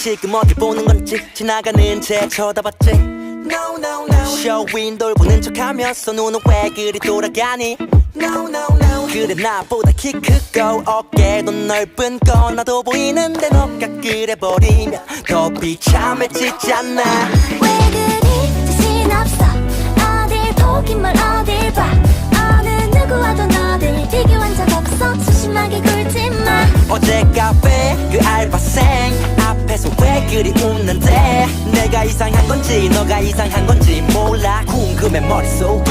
지금 어딜 보는 건지 지나가는 쟤 쳐다봤지. No no no 쇼윈도를 보는 척하면서 눈은 왜 그리 돌아가니. No no no 그래 나보다 키 크고 어깨도 넓은 거 나도 보이는데 너가 그래버리면 더 비참해지잖아. 왜 그리 자신 없어 어딜 보긴 뭘 어딜 봐 어느 누구와도 너를 비교한 적 없어 소심하게 굴지마. 어제 카페 그 알바생 앞에서 왜 그리 웃는데 내가 이상한 건지 너가 이상한 건지 몰라 궁금해 머릿속이.